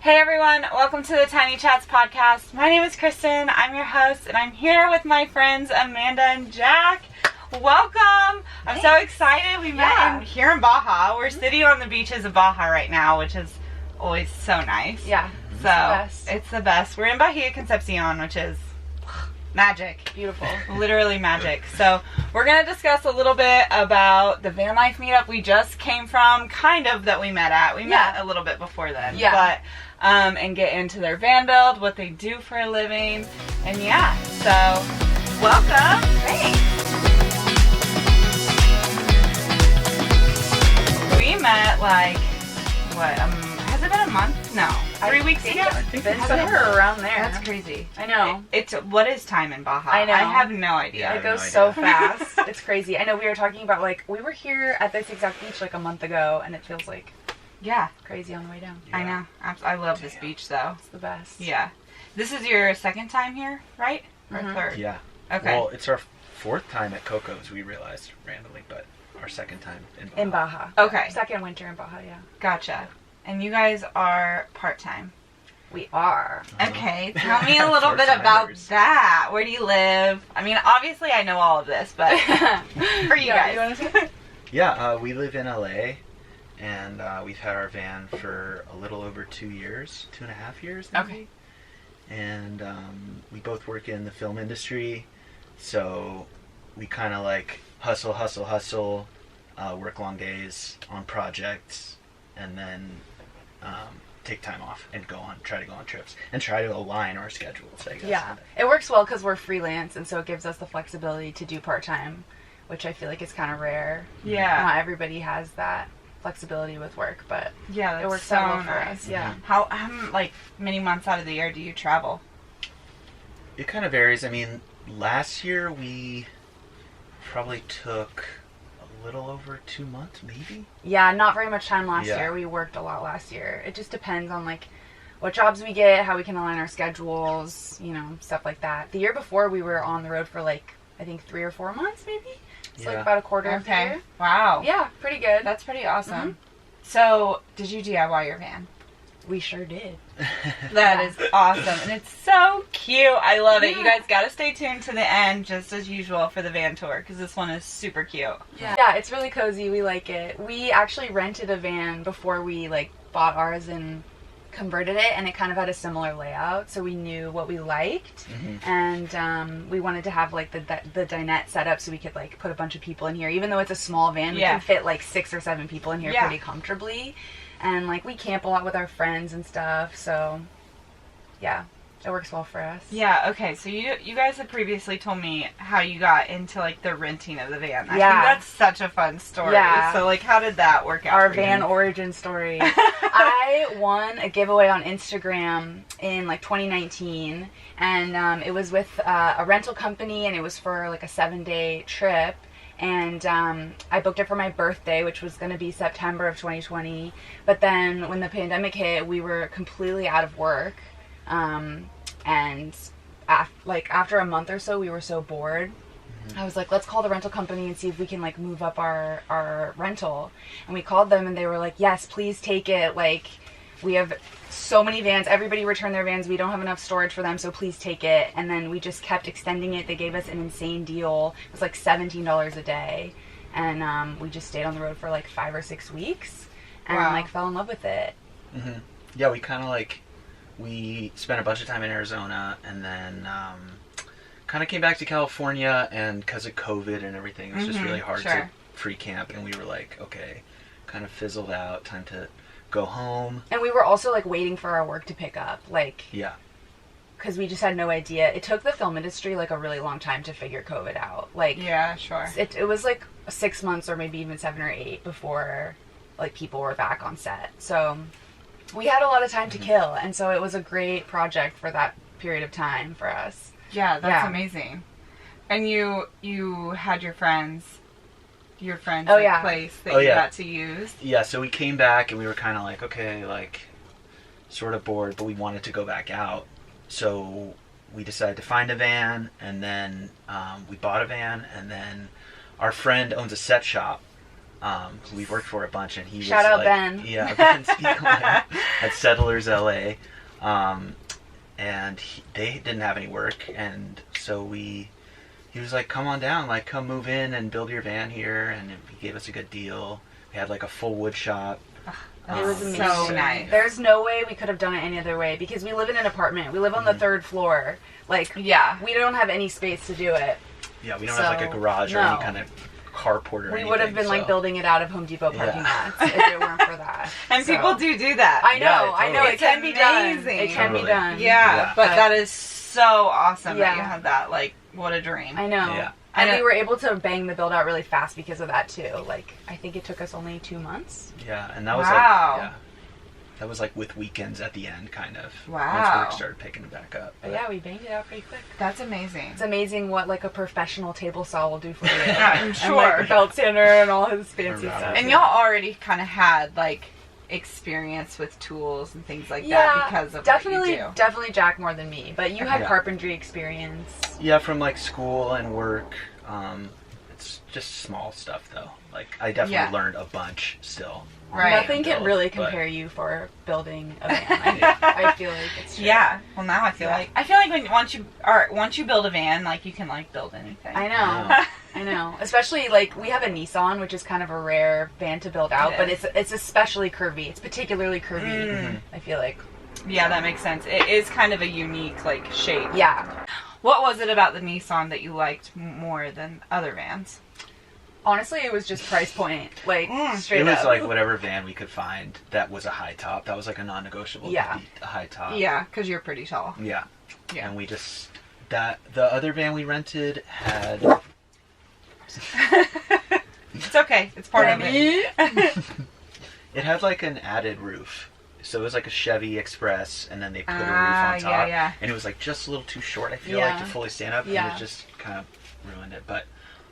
Hey everyone, welcome to the Tiny Chats podcast. My name is Kristen, I'm your host, and I'm here with my friends Amanda and Jack. Welcome! I'm so excited. We met here in Baja. We're sitting on the beaches of Baja right now, which is always so nice. Yeah, It's the best. We're in Baja Concepcion, which is magic. Beautiful. Literally magic. So we're going to discuss a little bit about the Vanlife meetup we just came from, that we met at. We met a little bit before then. Yeah. But, and get into their van build, what they do for a living. And so welcome. Thanks. We met has it been a month? No. 3 weeks ago? I think it's somewhere around there. That's crazy. I know. What is time in Baja? I know. I have no idea. It goes so fast. It's crazy. I know we were talking about, we were here at this exact beach a month ago, and it feels crazy on the way down. Yeah. I know. I love this beach, though. It's the best. Yeah. This is your second time here, right? Or third? Yeah. Okay. Well, it's our fourth time at Coco's, we realized randomly, but our second time in Baja. In Baja. Okay. Second winter in Baja, yeah. Gotcha. And you guys are part-time. We are. Okay, tell me a little bit about that. Where do you live? I mean, obviously I know all of this, but for you guys. You want to say? Yeah, we live in LA, and we've had our van for a little over 2 years, 2.5 years maybe. Okay. And we both work in the film industry, so we kind of hustle, work long days on projects, and then take time off and try to go on trips and try to align our schedules, I guess. Yeah, it works well because we're freelance, and so it gives us the flexibility to do part-time, which I feel like is kind of rare. Yeah. Not everybody has that flexibility with work, but yeah, it works so out well for nice. us. Yeah. How many months out of the year do you travel? It kind of varies. I mean, last year we probably took a little over 2 months, maybe. Yeah, not very much time last year. We worked a lot last year. It just depends on what jobs we get, how we can align our schedules, stuff like that. The year before we were on the road for I think 3 or 4 months, maybe. It's about a quarter of the year. Wow. Yeah, pretty good. That's pretty awesome. Mm-hmm. So, did you DIY your van? We sure did. That is awesome. And it's so cute. I love it. You guys got to stay tuned to the end, just as usual, for the van tour, because this one is super cute. Yeah, it's really cozy. We like it. We actually rented a van before we, bought ours and converted it, and it kind of had a similar layout, so we knew what we liked. Mm-hmm. And we wanted to have, the dinette set up so we could, put a bunch of people in here. Even though it's a small van, we can fit, 6 or 7 people in here pretty comfortably. And, we camp a lot with our friends and stuff, so, yeah, it works well for us. Yeah, okay, so you guys had previously told me how you got into, the renting of the van. I think that's such a fun story. Yeah. So, how did that work out Our for van you? origin story. I won a giveaway on Instagram in, 2019, and it was with a rental company, and it was for, a 7-day trip. And I booked it for my birthday, which was going to be September of 2020. But then when the pandemic hit, we were completely out of work. And after a month or so, we were so bored. I was like, let's call the rental company and see if we can move up our rental. And we called them, and they were like, yes, please take it. We have so many vans. Everybody returned their vans. We don't have enough storage for them, so please take it. And then we just kept extending it. They gave us an insane deal. It was $17 a day. And we just stayed on the road for 5 or 6 weeks and fell in love with it. Mm-hmm. Yeah, we kind of we spent a bunch of time in Arizona, and then kind of came back to California, and because of COVID and everything, it was just really hard to free camp, and we were okay, kind of fizzled out, time to go home. And we were also waiting for our work to pick up, yeah, because we just had no idea. It took the film industry a really long time to figure COVID out. Yeah, sure. It was 6 months or maybe even 7 or 8 before people were back on set. So we had a lot of time to kill, and so it was a great project for that period of time for us. Yeah, that's amazing. And you had your friends place that you got to use. Yeah, so we came back, and we were kind of okay, sort of bored, but we wanted to go back out. So we decided to find a van, and then we bought a van, and then our friend owns a set shop who we've worked for a bunch, and he Shout out Ben. Yeah, Ben Spiegelman. at Settlers LA, and they didn't have any work, and so he was like, come on down, like come move in and build your van here, and he gave us a good deal. We had like a full wood shop. It was amazing. So nice. There's no way we could have done it any other way because we live in an apartment. We live on the third floor. Like, yeah, we don't have any space to do it. Yeah, we don't have like a garage or any kind of carport or anything. We would have been like building it out of Home Depot parking lots if it weren't for that. And people do that. I know, Yeah, I know. totally. It can be done. Amazing. It can be Totally. done. Yeah, but that is so awesome that you Yeah. had that. Like, what a dream. I know. Yeah. And we were able to bang the build out really fast because of that too. Like, I think it took us only 2 months. Yeah, and that was that was like with weekends at the end, kind of. Wow. Once work started picking it back up. But yeah, we banged it out pretty quick. That's amazing. It's amazing what like a professional table saw will do for you. I'm And sure. like the belt sander and all his fancy Right. stuff. And y'all already kind of had like experience with tools and things like that because of what you do. Definitely Jack more than me. But you had Yeah. carpentry experience. Yeah, from like school and work. It's just small stuff though. Like I definitely learned a bunch still. Right. Nothing can build, really but- compare you for building a van. I feel like it's true. Yeah. Well, now I feel like when once you build a van, like you can like build anything. I know. I know. Especially like we have a Nissan, which is kind of a rare van to build out, but it's especially curvy. It's particularly curvy. I feel like. Yeah, that makes sense. It is kind of a unique like shape. Yeah. What was it about the Nissan that you liked more than other vans? Honestly, it was just price point. Like straight It was up. like whatever van we could find that was a high top. That was like a non-negotiable. Yeah. To be a high top. Yeah, because you're pretty tall. Yeah. Yeah. And we just the other van we rented had. It's okay. It's part of it. It had like an added roof. So it was like a Chevy Express, and then they put a roof on top. Yeah. And it was like just a little too short, I feel like, to fully stand up. Yeah. And it just kind of ruined it. But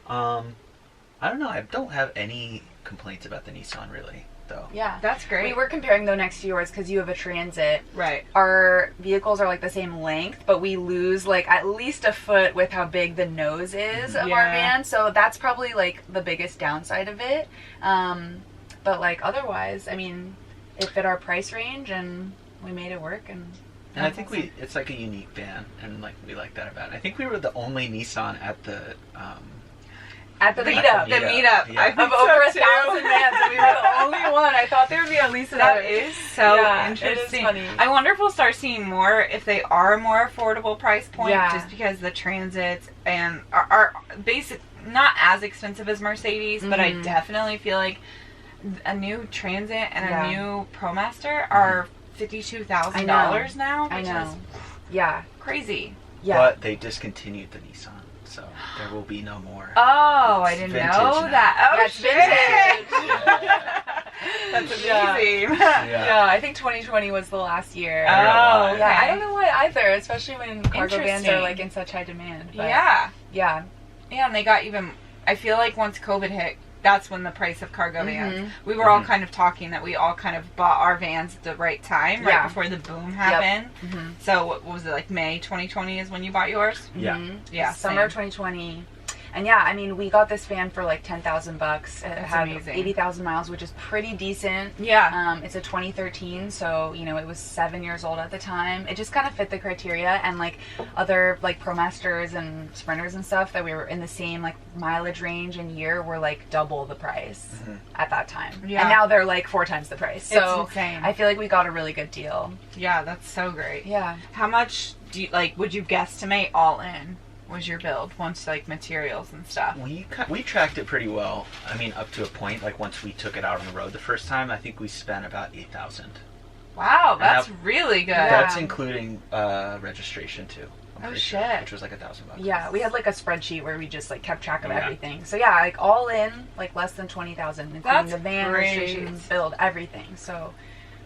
I don't know. I don't have any complaints about the Nissan, really, though. Yeah. That's great. We were comparing though next to yours because you have a Transit. Right. Our vehicles are like the same length, but we lose like at least a foot with how big the nose is of our van. So that's probably like the biggest downside of it. But like otherwise, I mean, it fit our price range and we made it work. And I think it's like a unique van, and like we like that about it. I think we were the only Nissan at the meetup. The meetup. Yeah. I Of think over so, 1,000 too. vans, and we were the only one. I thought there would be at least another. That is so Yeah, interesting. it is funny. I wonder if we'll start seeing more if they are more affordable price point, Yeah. just because the Transits and are basic, not as expensive as Mercedes, but I definitely feel like a new Transit and a new ProMaster are $52,000 now, I which know. is Yeah. crazy. Yeah. But they discontinued the Nissan, so there will be no more. Oh, I It's didn't vintage know now. that. Oh, That's shit! vintage. That's Yeah. amazing. Yeah, I think 2020 was the last year. Oh, why. Yeah, I okay. don't know why either, especially when cargo vans are Interesting. like in such high demand. But Yeah. Yeah. Yeah, and they got even, I feel like once COVID hit, that's when the price of cargo vans. We were all kind of talking that we all kind of bought our vans at the right time, right Yeah. before the boom happened. So what was it, like May 2020 is when you bought yours? Yeah. Yeah, Summer of 2020. And yeah, I mean, we got this van for like $10,000. It had amazing. 80,000 miles, which is pretty decent. Yeah. It's a 2013, so you know it was 7 years old at the time. It just kind of fit the criteria, and like other like ProMasters and Sprinters and stuff that we were in the same like mileage range and year were like double the price at that time. Yeah. And now they're like 4 times the price. So It's insane. I feel like we got a really good deal. Yeah, that's so great. Yeah. How much do you, like, would you guesstimate all in was your build once like materials and stuff? We tracked it pretty well. I mean, up to a point. Like once we took it out on the road the first time, I think we spent about $8,000. Wow, that's really good. Yeah. That's including registration too. I'm pretty sure, shit. which was like $1,000. Yeah, we had like a spreadsheet where we just like kept track of Yeah. everything. So yeah, like all in, like less than 20,000, including That's the van, great. registrations, build, everything. So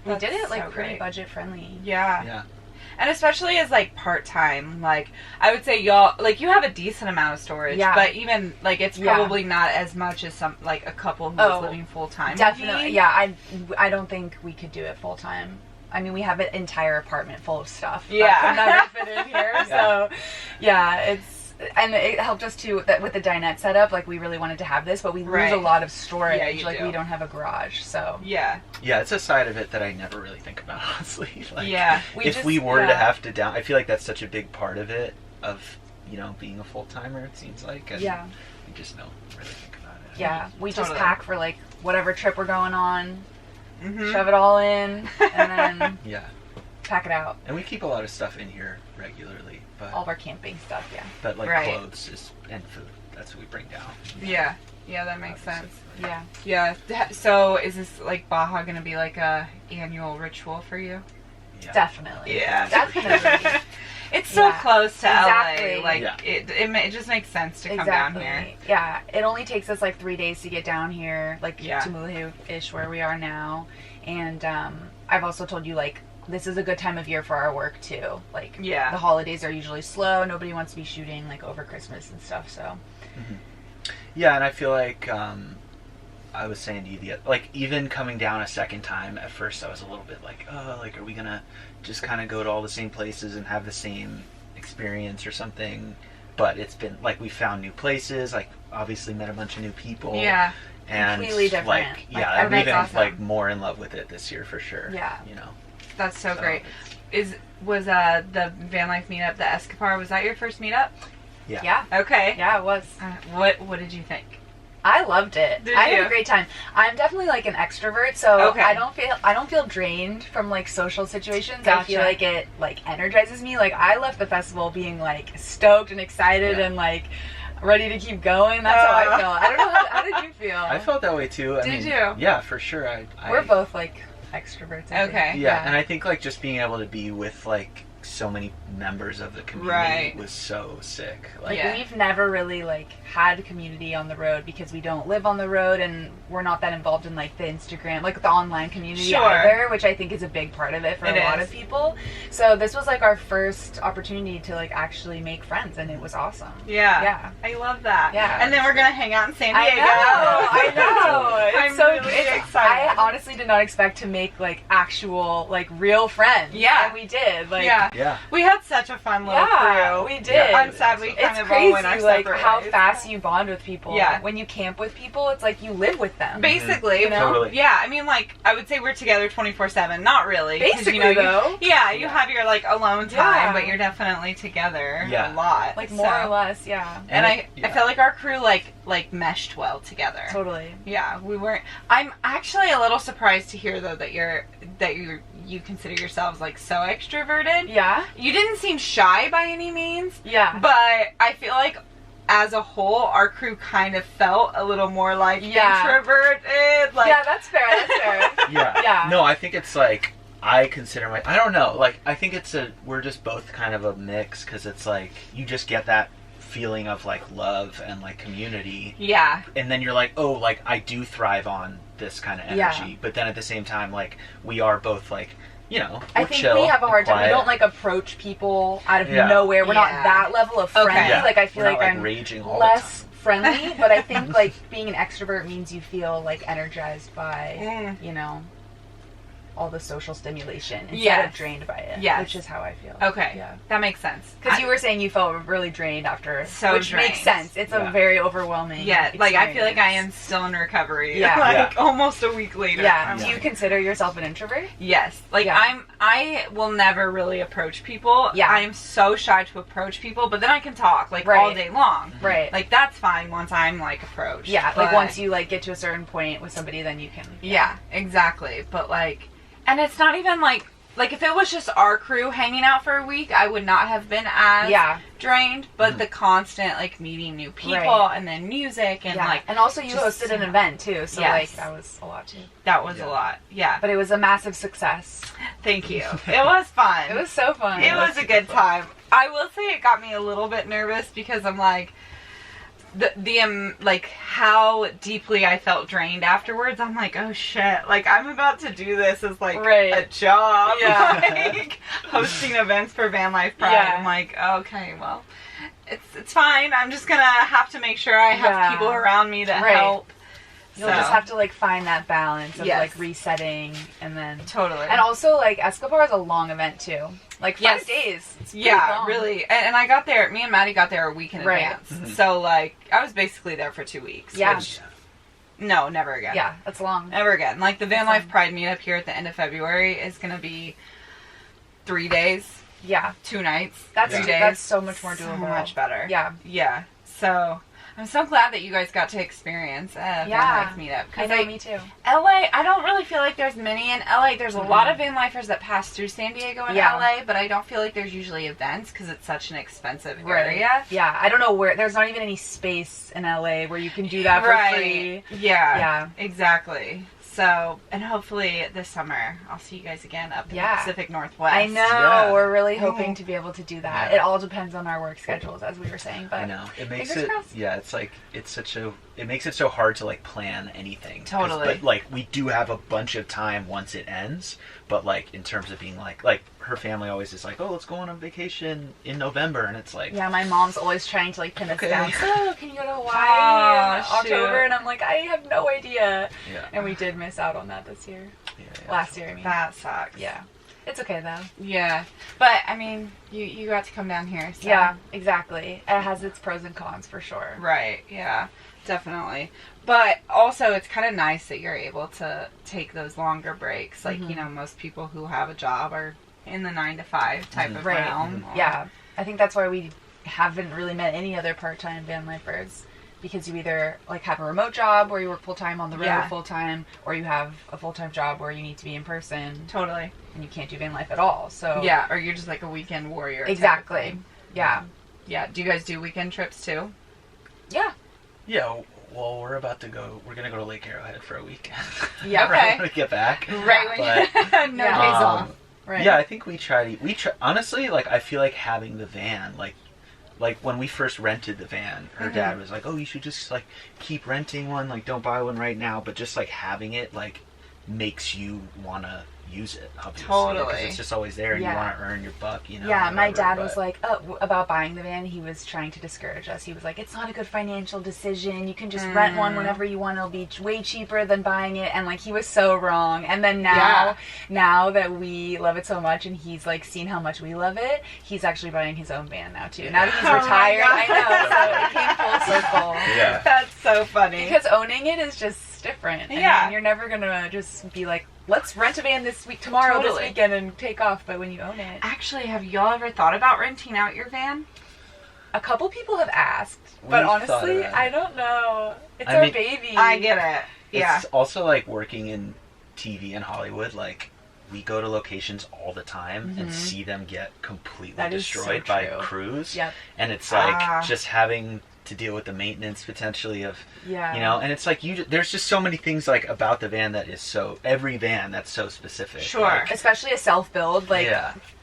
we That's did it like so pretty great. budget friendly. Yeah. Yeah. And especially as like part-time, like I would say y'all, like you have a decent amount of storage, Yeah. but even like it's Yeah. probably not as much as some like a couple who's Oh, living full-time. Definitely, yeah. I don't think we could do it full time. I mean, we have an entire apartment full of stuff. Yeah. that could never fit in here. So, yeah, and it helped us too that with the dinette setup. Like we really wanted to have this, but we lose a lot of storage. Yeah, you like do. we don't have a garage, so Yeah. Yeah, it's a side of it that I never really think about, honestly. Like, Yeah. if we were to have to I feel like that's such a big part of it, of, being a full-timer, it seems like. And we just don't really think about it. Yeah, we just Totally. pack for like whatever trip we're going on, Mm-hmm. shove it all in, and then Yeah. pack it out. And we keep a lot of stuff in here regularly, but All of our camping stuff, yeah. like Right. clothes and food, that's what we bring down. Yeah. Yeah, that makes sense. Yeah. Yeah. So is this like Baja gonna be like a annual ritual for you? Yeah. Definitely. Yeah. Definitely. It's so Yeah. close to Exactly. LA. Like Yeah. it just makes sense to come down Exactly. here. Yeah. It only takes us like 3 days to get down here, like Yeah. to Mulahu-ish where we are now. And I've also told you like this is a good time of year for our work too. Like Yeah. the holidays are usually slow. Nobody wants to be shooting like over Christmas and stuff. So Yeah, and I feel like I was saying to you, like even coming down a second time, at first I was a little bit like, oh, like are we gonna just kind of go to all the same places and have the same experience or something? But it's been like we found new places, like obviously met a bunch of new people. Yeah. And Completely different. Like, Like, yeah, I'm everything's even awesome. like more in love with it this year for sure. Yeah. That's so So great. Was the Vanlife meetup, the Escapar, was that your first meetup? Yeah. yeah. Okay. Yeah, it was. What did you think? I loved it. Did I had you? a great time. I'm definitely like an extrovert, so Okay. I don't feel drained from like social situations. I feel Gotcha. like it like energizes me. Like I left the festival being like stoked and excited Yeah. and like ready to keep going. That's how I felt. I don't know how did you feel? I felt that way too. I Did mean, you? Yeah, for sure. We're both like extroverts. I think. Okay. Yeah, and I think like just being able to be with like so many members of the community Right. was so sick. Like Yeah. we've never really like had community on the road because we don't live on the road and we're not that involved in like the Instagram, like the online community Sure. either, which I think is a big part of it for It a lot is. of people. So this was like our first opportunity to like actually make friends and it was awesome. Yeah. Yeah. I love that. Yeah. And then we're gonna hang out in San I Diego. know. I'm It's so really it's- excited. I honestly did not expect to make like actual like real friends. Yeah. And we did. Like Yeah. Yeah. We had such a fun little yeah, crew. we did. Yeah. I'm sad we kind It's of all went our crazy, like separate how ways. fast you bond with people. Yeah. When you camp with people, it's like you live with them. Basically, You know? Totally. yeah. I mean, like I would say we're together 24/7. Not really. 'cause, Basically, you though. you have your like alone time, Yeah. but you're definitely together Yeah. a lot. Like so- more or less, yeah. And I yeah. feel like our crew like meshed well together. Totally. Yeah, we weren't. I'm actually a little surprised to hear though that you consider yourselves like so extroverted. Yeah. You didn't seem shy by any means, Yeah. but I feel like as a whole, our crew kind of felt a little more like Yeah. introverted. Like, yeah, that's fair. That's fair. Yeah. Yeah. No, I think it's like I consider I don't know. Like I think we're just both kind of a mix because it's like you just get that feeling of like love and like community, yeah, and then you're like, oh, like I do thrive on this kind of energy. Yeah. But then at the same time, like we are both like, we're I think chill we have a hard and time. We quiet. don't like approach people out of Yeah. nowhere. We're Yeah. not that level of friendly. Okay. Yeah. Like I feel We're like not, I'm raging all less friendly, but I think like being an extrovert means you feel like energized by Mm. all the social stimulation instead Yes. of drained by it. Yes. Which is how I feel. Okay, Yeah. that makes sense. Because you were saying you felt really drained after, So which drained. makes sense. It's Yeah. a very overwhelming. Yeah, like I feel like I am experience. still in recovery. Yeah. like Yeah. almost a week later. Yeah. I'm Do like- you consider yourself an introvert? Yes. Like Yeah. I will never really approach people. Yeah. I am so shy to approach people, but then I can talk like Right. all day long. Right. Like that's fine once I'm like approached. Yeah. Like but- once you like get to a certain point with somebody, then you can. Yeah, exactly. But like, and it's not even like if it was just our crew hanging out for a week, I would not have been as Yeah. drained. But the constant like meeting new people Right. and then music and Yeah. like and also you just- hosted an event too, so Yes. like that was a lot too. that was Yeah. a lot. Yeah. But it was a massive success. Thank you. It was fun. It was so fun. It was a good time. I will say it got me a little bit nervous because I'm like, the like how deeply I felt drained afterwards. I'm like, oh shit, like I'm about to do this as like Right. a job. Yeah. Like hosting events for Vanlife Pride. Yeah. I'm like, okay, well, it's fine. I'm just gonna have to make sure I have Yeah. people around me that Right. help. You'll just have to like find that balance of like resetting and then totally. And also like Escobar is a long event too. Like 5 days. It's long. Really. And I got there. Me and Maddie got there a week in advance. Mm-hmm. So like I was basically there for 2 weeks. Yeah. Which, no, never again. Yeah, that's long. Never again. Like the Vanlife Pride meetup here at the end of February is gonna be 3 days. Yeah. 2 nights. That's 3 days. That's so much more doable. So much better. Yeah. Yeah. So I'm so glad that you guys got to experience Vanlife meetup. I know, me too. LA, I don't really feel like there's many in LA. There's a lot of Vanlifers that pass through San Diego and LA, but I don't feel like there's usually events because it's such an expensive area. Yeah, I don't know where, there's not even any space in LA where you can do that for free. Yeah, exactly. So, and hopefully this summer I'll see you guys again up in the Pacific Northwest. I know, we're really hoping to be able to do that. It all depends on our work schedules, as we were saying. But I know it makes it. Yeah, it's like it makes it so hard to like plan anything. Totally. But like we do have a bunch of time once it ends. But like in terms of being like her family always is like, oh, let's go on a vacation in November, and it's like, yeah, my mom's always trying to like pin us down. So can you go to Hawaii in October? And I'm like, I have no idea. Yeah. And we did miss out on that this year. Yeah, Last year, I mean. That sucks. Yeah. It's okay though. Yeah. But I mean, you got to come down here. So. Yeah, exactly. It has its pros and cons for sure. Right. Yeah. Definitely. But also it's kind of nice that you're able to take those longer breaks. Like, you know, most people who have a job are in the 9 to 5 type of realm. Yeah. I think that's why we haven't really met any other part-time van lifers. Because you either like have a remote job where you work full-time on the road full-time, or you have a full-time job where you need to be in person. Totally. And you can't do van life at all. So yeah, or you're just like a weekend warrior. Exactly. Yeah. Yeah. Do you guys do weekend trips too? Yeah. Yeah. Well, we're gonna go to Lake Arrowhead for a weekend. Yeah. Okay. Right when we get back. Right when no days off. Right. Yeah, I think we try. Honestly, like I feel like having the van, like when we first rented the van, her dad was like, "Oh, you should just like keep renting one. Like, don't buy one right now, but just like having it like makes you wanna use it, obviously. Totally. Because it's just always there and you want to earn your buck, you know. Yeah, my dad was like, about buying the van, he was trying to discourage us. He was like, it's not a good financial decision. You can just rent one whenever you want. It'll be way cheaper than buying it. And like, he was so wrong. And then now that we love it so much and he's like seen how much we love it, he's actually buying his own van now too. Now that he's retired, I know. So it came full circle. Yeah. That's so funny. Because owning it is just different. Yeah. And you're never going to just be like, let's rent a van this weekend and take off. But when you own it. Actually, have y'all ever thought about renting out your van? A couple people have asked, but honestly, I don't know. It's our baby. I get it. Yeah. It's also like working in TV in Hollywood, like we go to locations all the time and see them get completely destroyed by crews. Yep. And it's like just having to deal with the maintenance potentially of, you know, and it's like there's just so many things like about the van that is every van that's so specific. Sure. Like, especially a self-build, like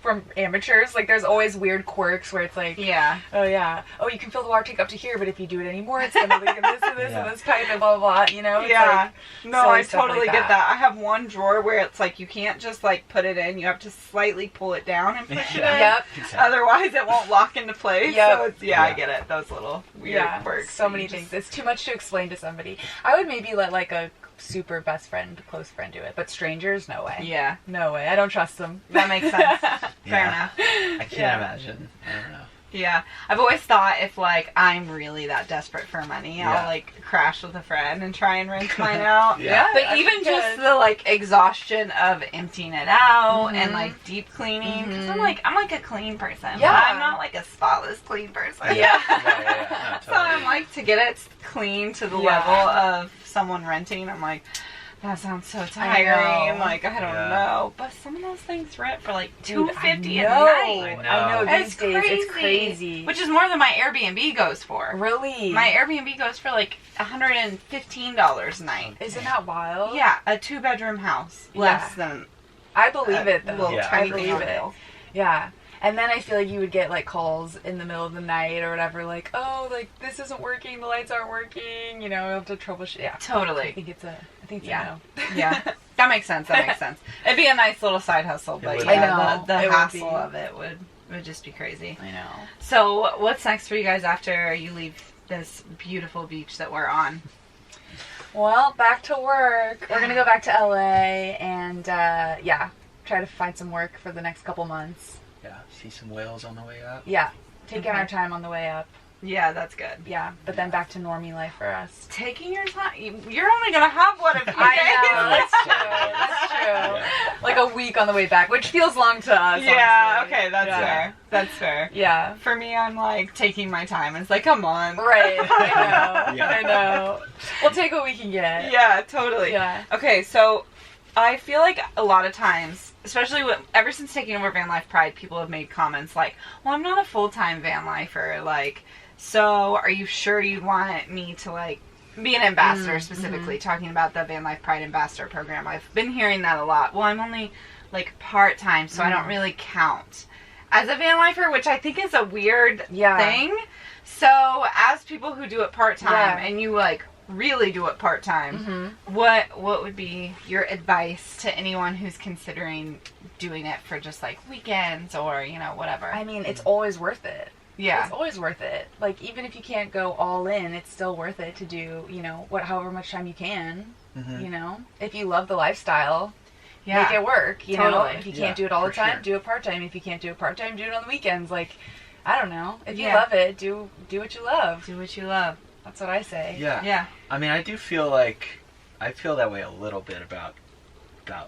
from amateurs, like there's always weird quirks where it's like, oh, you can fill the water tank up to here, but if you do it anymore, it's going to leak in this and this and this pipe and blah, blah, blah, you know? It's like, no, I totally get that. I have one drawer where it's like you can't just like put it in, you have to slightly pull it down and push it in. Exactly. Otherwise it won't lock into place. So it's, I get it. Those little weird quirks. So many things. It's too much to explain to somebody. I would maybe let like a super best friend, close friend do it, but strangers, no way. Yeah. No way. I don't trust them. That makes sense. Fair enough. I can't imagine. I don't know. Yeah. I've always thought if like I'm really that desperate for money, I'll like crash with a friend and try and rent mine out. But even just the like exhaustion of emptying it out and like deep cleaning, because I'm like a clean person. But I'm not like a spotless clean person. No, totally. So I'm like, to get it clean to the level of someone renting, I'm like, that sounds so tiring. Like, I don't know. But some of those things rent for like $250 a night. I know. These days it's crazy. Which is more than my Airbnb goes for. Really? My Airbnb goes for like $115 a night. Isn't that wild? Yeah, a 2-bedroom house. Less than. I believe it though. I believe it. Yeah. And then I feel like you would get like calls in the middle of the night or whatever, like, oh, like this isn't working, the lights aren't working, you know, you have to troubleshoot. Yeah, totally. I think it's a no. Yeah, that makes sense. It'd be a nice little side hustle, but I know the hassle of it would just be crazy. I know. So, what's next for you guys after you leave this beautiful beach that we're on? Well, back to work. We're gonna go back to LA and try to find some work for the next couple months. Yeah, see some whales on the way up. Yeah, taking our time on the way up. Yeah, that's good. Yeah, but then back to normie life for us. Taking your time. You're only gonna have one of you. I know, that's true. Yeah. Like a week on the way back, which feels long to us. Yeah, honestly. okay, that's fair. That's fair. Yeah. For me, I'm like taking my time. It's like, come on. Right. I know. Yeah. I know. We'll take what we can get. Yeah, totally. Yeah. Okay, so I feel like a lot of times, especially ever since taking over Van Life Pride, people have made comments like, well, I'm not a full-time van lifer. Like, so are you sure you want me to, like, be an ambassador specifically, talking about the Van Life Pride Ambassador Program? I've been hearing that a lot. Well, I'm only, like, part-time, so I don't really count as a van lifer, which I think is a weird thing. So, as people who do it part-time, and you, like, really do it part-time, what would be your advice to anyone who's considering doing it for just, like, weekends or, you know, whatever? I mean, it's always worth it. Yeah. It's always worth it. Like, even if you can't go all in, it's still worth it to do, you know, however much time you can, you know? If you love the lifestyle, make it work, you know? If you can't do it all the time, do it part-time. If you can't do it part-time, do it on the weekends. Like, I don't know. If you love it, do what you love. Do what you love. That's what I say. Yeah. Yeah. I mean, I do feel like, I feel that way a little bit about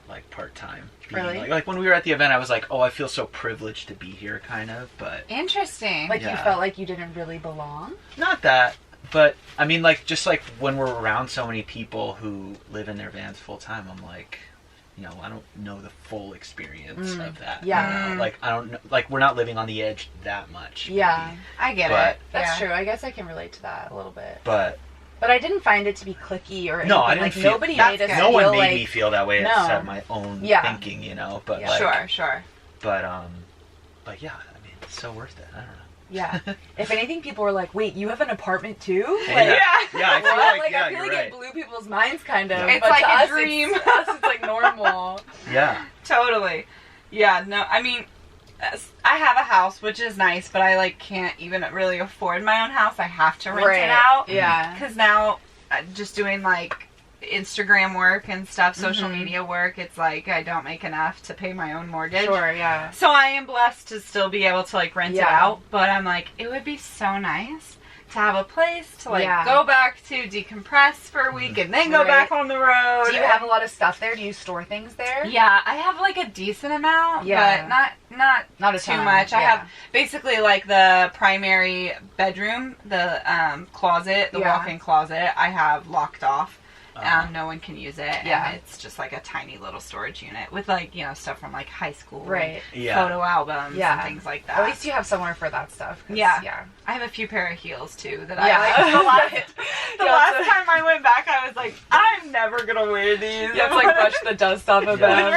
like part-time. Really? Like when we were at the event, I was like, oh, I feel so privileged to be here, kind of, but... Interesting. Like, you felt like you didn't really belong? Not that, but, I mean, like, just like when we're around so many people who live in their vans full-time, I'm like, you know, I don't know the full experience of that. Yeah. You know? Like, I don't know, like, we're not living on the edge that much. Yeah. Maybe. I get But- it. That's true. I guess I can relate to that a little bit. But I didn't find it to be cliquey or anything. no, I didn't like, feel... nobody that's made us good. No one feel made like... me feel that way. No. Except my own thinking, you know, but Yeah. like... Sure. But yeah, I mean, it's so worth it. I don't know. Yeah. If anything, people were like, "Wait, you have an apartment too?" Like, Yeah, I feel what? like, I feel you're like right. it blew people's minds, kind of. It's but like to a us, dream. To us, it's like normal. Yeah. Totally. Yeah, no, I mean, I have a house, which is nice, but I, like, can't even really afford my own house. I have to rent it out. Yeah. Because now, just doing, like, Instagram work and stuff, social media work, it's like I don't make enough to pay my own mortgage. Sure, yeah. So I am blessed to still be able to, like, rent it out, but I'm like, it would be so nice to have a place to, like, go back to decompress for a week and then go back on the road. Do you have a lot of stuff there? Do you store things there? Yeah, I have, like, a decent amount, but not a too ton, much. I yeah. have basically, like, the primary bedroom, the closet, the walk-in closet, I have locked off. No one can use it. Yeah. And it's just like a tiny little storage unit with, like, you know, stuff from, like, high school. Right. And photo albums and things like that. At least you have somewhere for that stuff. Yeah. I have a few pair of heels, too, that Yeah. I like. The last time I went back, I was like, I'm never going to wear these. You have to, like, brush the dust off of them.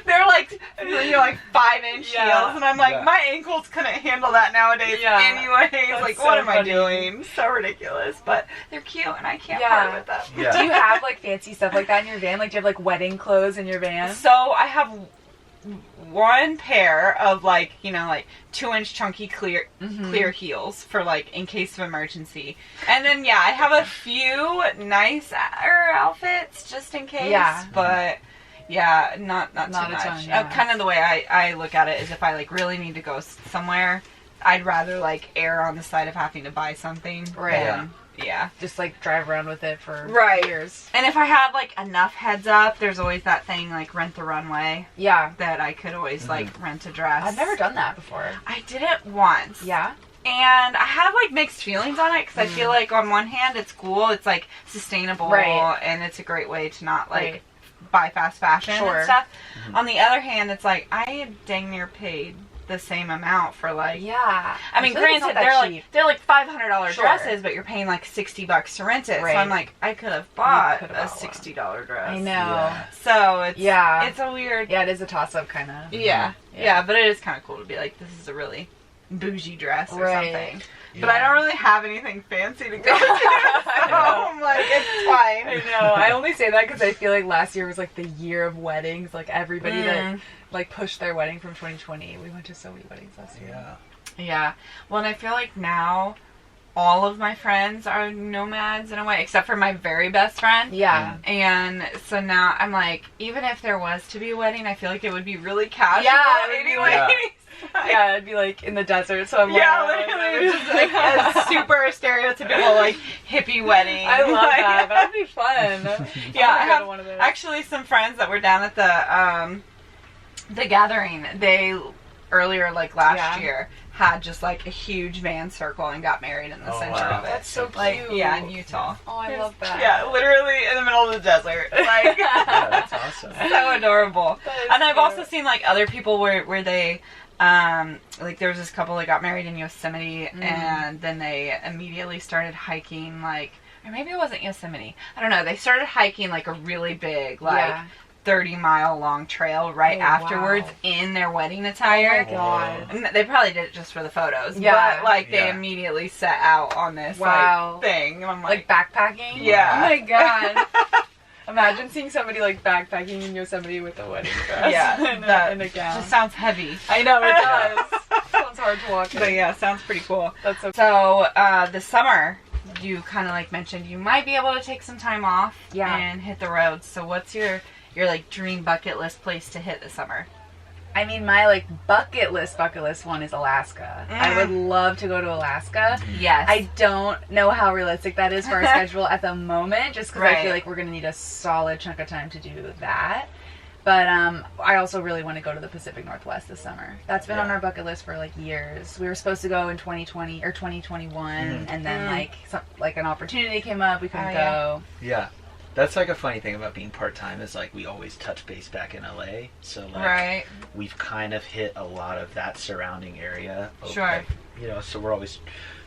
They're like, you know, like 5-inch heels, and I'm like, my ankles couldn't handle that nowadays anyways. That's like, so what am I funny. doing? So ridiculous, but they're cute, and I can't part with them. Yeah. Do you have, like, fancy stuff like that in your van? Like, do you have, like, wedding clothes in your van? So I have one pair of, like, you know, like 2-inch chunky clear heels for, like, in case of emergency. And then, I have a few nicer outfits just in case. Yeah. But, not too a much. ton, yeah. Kind of the way I look at it is if I, like, really need to go somewhere, I'd rather, like, err on the side of having to buy something. Right. Yeah. Just, like, drive around with it for years. And if I have, like, enough heads up, there's always that thing, like, Rent the Runway. Yeah. That I could always, like, rent a dress. I've never done that before. I did it once. Yeah? And I have, like, mixed feelings on it, because I feel like, on one hand, it's cool, it's, like, sustainable, and it's a great way to not, like, buy fast fashion and stuff. On the other hand, it's like, I dang near paid the same amount for, like... Yeah. I mean, feel like it's granted, not that they're like $500 Sure. dresses, but you're paying, like, $60 to rent it. Right. So I'm like, I could have bought a bought $60 dress. I know. Yeah. So it's Yeah. it's a weird... Yeah, it is a toss-up, kind of. Yeah. But it is kind of cool to be like, this is a really bougie dress or something. Yeah. But I don't really have anything fancy to go to, so I'm like, it's fine. I know. I only say that because I feel like last year was, like, the year of weddings. Like, everybody that, like, pushed their wedding from 2020. We went to so many weddings last year. Yeah. Yeah. Well, and I feel like now, all of my friends are nomads in a way, except for my very best friend. Yeah. And so now I'm like, even if there was to be a wedding, I feel like it would be really casual. Yeah, it would be anyway. Yeah, it'd be like in the desert. So I'm Yeah, like, literally, just like a super stereotypical like hippie wedding. I love Like, that. That'd be fun. Yeah, I I have one of those. actually some friends that were down at the gathering. They earlier like last year had just like a huge van circle and got married in the center wow. of it. That's so cute. Like, yeah, in Utah. Oh, I love that. Yeah, literally in the middle of the desert. Like, Yeah, that's awesome. so adorable. That is And I've cute. also seen like other people where they like there was this couple that got married in Yosemite and then they immediately started hiking like, or maybe it wasn't Yosemite, I don't know, they started hiking like a really big like 30-mile long trail right afterwards in their wedding attire. Oh my god. And they probably did it just for the photos. Yeah. But like they Yeah. immediately set out on this like thing. And I'm Like backpacking? Yeah. Oh my god. Imagine seeing somebody like backpacking in Yosemite with a wedding dress. Yeah, in a gown. just sounds heavy. I know, it does. Sounds hard to walk in. But yeah, sounds pretty cool. That's so So this summer, you kind of like mentioned you might be able to take some time off and hit the roads. So what's your like dream bucket list place to hit this summer? I mean, my like bucket list one is Alaska. I would love to go to Alaska. Yes. I don't know how realistic that is for our schedule at the moment, just because I feel like we're going to need a solid chunk of time to do that. But I also really want to go to the Pacific Northwest this summer. That's been on our bucket list for like years. We were supposed to go in 2020 or 2021, and then like an opportunity came up, we couldn't go. Yeah. That's like a funny thing about being part-time is like we always touch base back in LA. So like we've kind of hit a lot of that surrounding area. Sure. Like, you know, so we're always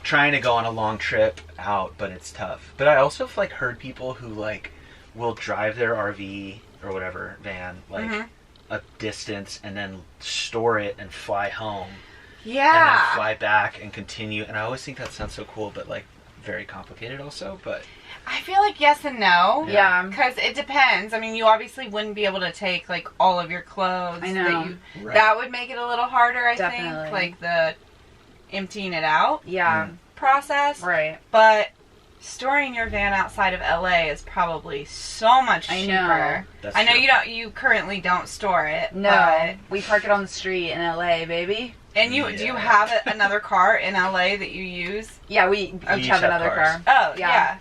trying to go on a long trip out, but it's tough. But I also have like heard people who like will drive their RV or whatever van like a distance and then store it and fly home. Yeah. And then fly back and continue. And I always think that sounds so cool, but like very complicated also, but I feel like yes and no. Yeah. Because it depends. I mean, you obviously wouldn't be able to take like all of your clothes. I know. That would make it a little harder, I Definitely. think. Like the emptying it out process. Right. But storing your van outside of LA is probably so much cheaper. I know. That's I know true. you currently don't store it. No. But, We park it on the street in LA, baby. and do you have another car in LA that you use? Yeah, we each have another cars. car. Oh, Yeah.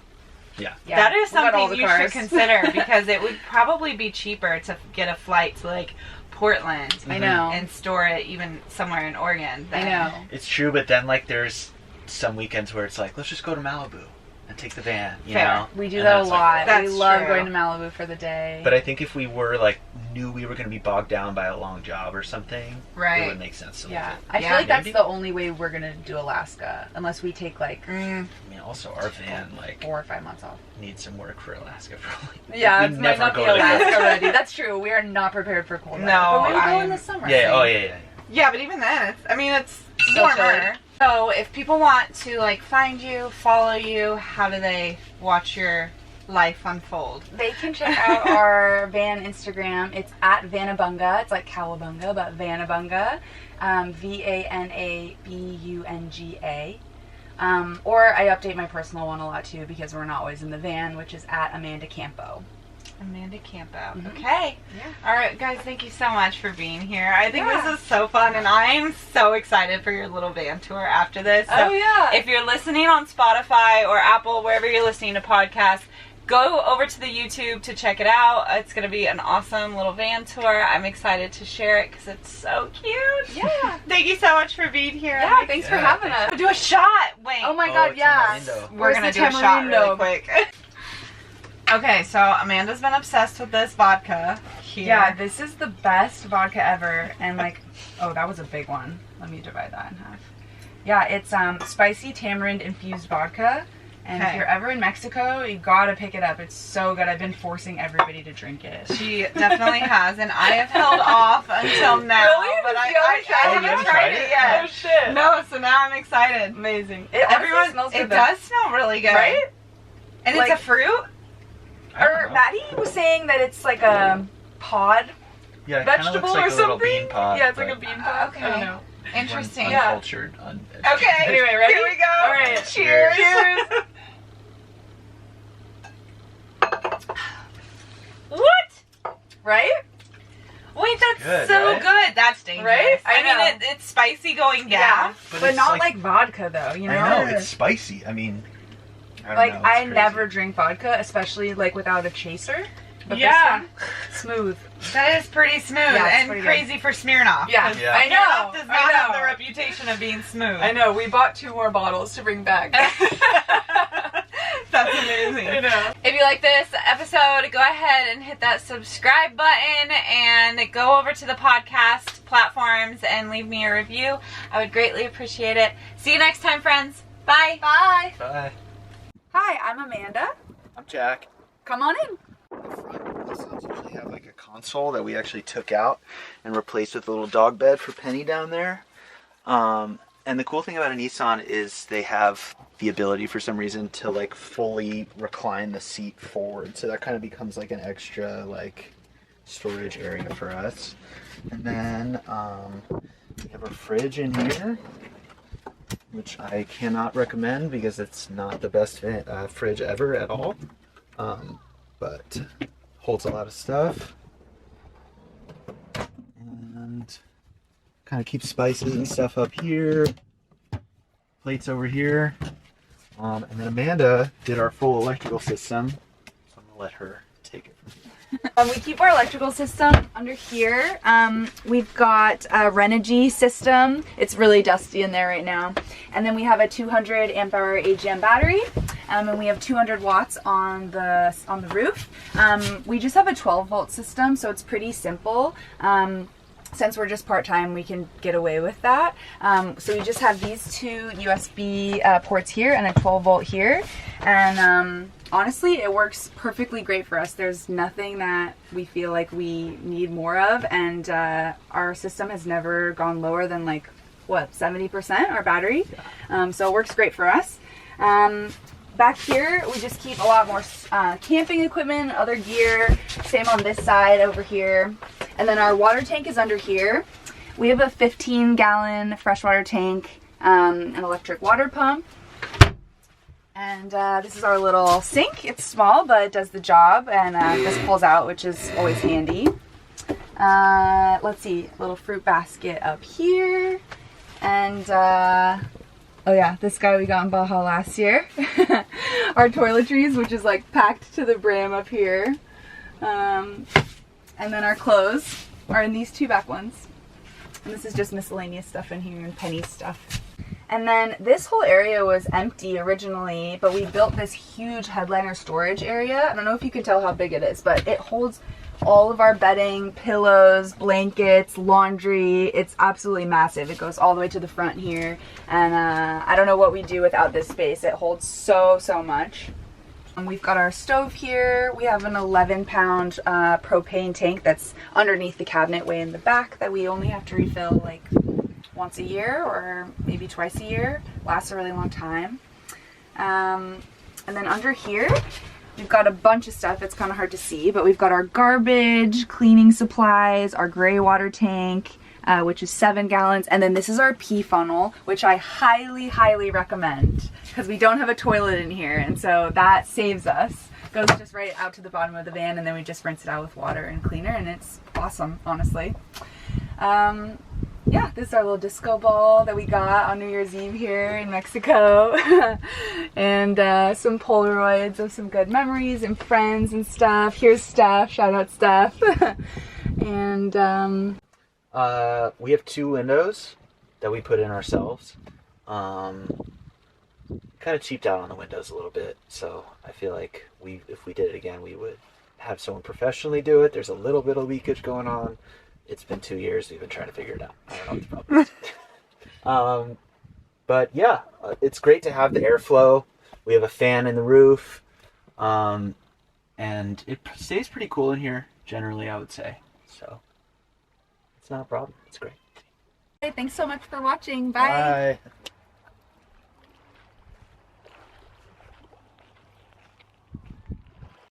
Yeah. That is we got all something the you should cars. consider because it would probably be cheaper to get a flight to like Portland. I know. And store it even somewhere in Oregon. I know. It's true, but then like there's some weekends where it's like, let's just go to Malibu and take the van, you Fair. know? We do And that a that's, like, lot. That's we love true. going to Malibu for the day. But I think if we were like knew we were going to be bogged down by a long job or something, Right. it would make sense to leave yeah, it. I feel Yeah, like that's maybe. the only way we're gonna do Alaska, unless we take like I mean, also our van like 4 or 5 months off. needs some work for Alaska probably. Yeah, We it might not be go to Alaska ready. That's true. We are not prepared for cold weather. No, but we will go in I'm- the summer. Yeah. Oh yeah. Yeah, but even then, it's So warmer. chilly. So if people want to like find you, follow you, how do they watch your life unfold? They can check out our van Instagram. It's at Vanabunga. It's like Cowabunga, but Vanabunga. VANABUNGA. Or I update my personal one a lot too because we're not always in the van, which is at Amanda Campo. Amanda Campo. Mhm. Okay. Yeah. All right, guys, thank you so much for being here. I think this is so fun, and I'm so excited for your little van tour after this. So Oh, yeah. if you're listening on Spotify or Apple, wherever you're listening to podcasts, go over to the YouTube to check it out. It's going to be an awesome little van tour. I'm excited to share it because it's so cute. Yeah. Thank you so much for being here. Yeah, thanks for having us. Do a shot. Wait. Oh my god, it's yeah. tamarindo. We're going to do a shot really quick. Okay, so Amanda's been obsessed with this vodka here. Yeah, this is the best vodka ever. And like, oh, that was a big one. Let me divide that in half. Yeah, it's spicy tamarind infused vodka. And if you're ever in Mexico, you gotta pick it up. It's so good. I've been forcing everybody to drink it. She definitely has, and I have held off until now. Really? But I you haven't haven't tried tried it it? yet. Oh shit. No, so now I'm excited. Amazing. Everyone, smells good it though. does smell really good, Right? And Like- it's a fruit. I don't Or know. Maddie was saying that it's like a pod Yeah, it kinda vegetable looks like or a little something. bean pod. Yeah, it's like a but- bean pod. Okay. I don't know. Interesting. Yeah. Uncultured. Okay. Anyway, ready? Here we go. All right. Cheers. What? Right? Wait, that's Good, so right? good. That's dangerous. Right? I I mean, it's spicy going down. Yeah. But But it's not like- like vodka though, you know? I know, it's spicy. I mean, I don't Like know, it's I crazy. never drink vodka, especially like without a chaser. But Yeah. this one, smooth. That is pretty smooth Yeah, it's and pretty good. crazy for Smirnoff. Yeah. 'cause Yeah. I know. Smirnoff does not I have know. the reputation of being smooth. I know. We bought 2 more bottles to bring back. That's amazing. I know. If you like this episode, go ahead and hit that subscribe button and go over to the podcast platforms and leave me a review. I would greatly appreciate it. See you next time, friends. Bye. Bye. Bye. Hi, I'm Amanda. I'm Jack. Come on in. The front Nissans usually have like a console that we actually took out and replaced with a little dog bed for Penny down there. And the cool thing about a Nissan is they have the ability for some reason to like fully recline the seat forward. So that kind of becomes like an extra like storage area for us. And then we have a fridge in here, which I cannot recommend because it's not the best fridge ever at all. But holds a lot of stuff. And kind of keeps spices and stuff up here. Plates over here. And then Amanda did our full electrical system. So I'm going to let her take it from here. We keep our electrical system under here. We've got a Renogy system. It's really dusty in there right now. And then we have a 200 amp hour AGM battery. And we have 200 watts on the roof. We just have a 12 volt system, so it's pretty simple. Since we're just part-time, we can get away with that. So we just have these 2 USB ports here and a 12 volt here. And honestly, it works perfectly great for us. There's nothing that we feel like we need more of. And our system has never gone lower than like, what, 70% our battery. So it works great for us. Back here, we just keep a lot more camping equipment, other gear. Same on this side over here. And then our water tank is under here. We have a 15-gallon freshwater tank, an electric water pump. And this is our little sink. It's small, but it does the job. And this pulls out, which is always handy. Let's see, little fruit basket up here. And oh yeah, this guy we got in Baja last year. Our toiletries, which is like packed to the brim up here. And then our clothes are in these 2 back ones. And this is just miscellaneous stuff in here and Penny's stuff. And then this whole area was empty originally, but we built this huge headliner storage area. I don't know if you can tell how big it is, but it holds all of our bedding, pillows, blankets, laundry. It's absolutely massive. It goes all the way to the front here. And I don't know what we do without this space. It holds so much. And we've got our stove here. We have an 11-pound propane tank that's underneath the cabinet way in the back that we only have to refill like once a year or maybe twice a year. Lasts a really long time. And then under here, we've got a bunch of stuff. It's kind of hard to see, but we've got our garbage, cleaning supplies, our gray water tank, which is 7 gallons. And then this is our pee funnel, which I highly recommend because we don't have a toilet in here. And so that saves us. Goes just right out to the bottom of the van and then we just rinse it out with water and cleaner and it's awesome, honestly. Yeah, this is our little disco ball that we got on New Year's Eve here in Mexico. And some Polaroids of some good memories and friends and stuff. Here's Steph, shout out Steph. And we have 2 windows that we put in ourselves. Kind of cheaped out on the windows a little bit, so I feel like if we did it again, we would have someone professionally do it. There's a little bit of leakage going on. It's been 2 years. We've been trying to figure it out. I don't know what the problem is. But yeah, it's great to have the airflow. We have a fan in the roof. And it stays pretty cool in here, generally, I would say. So it's not a problem. It's great. thanks so much for watching. Bye. Bye.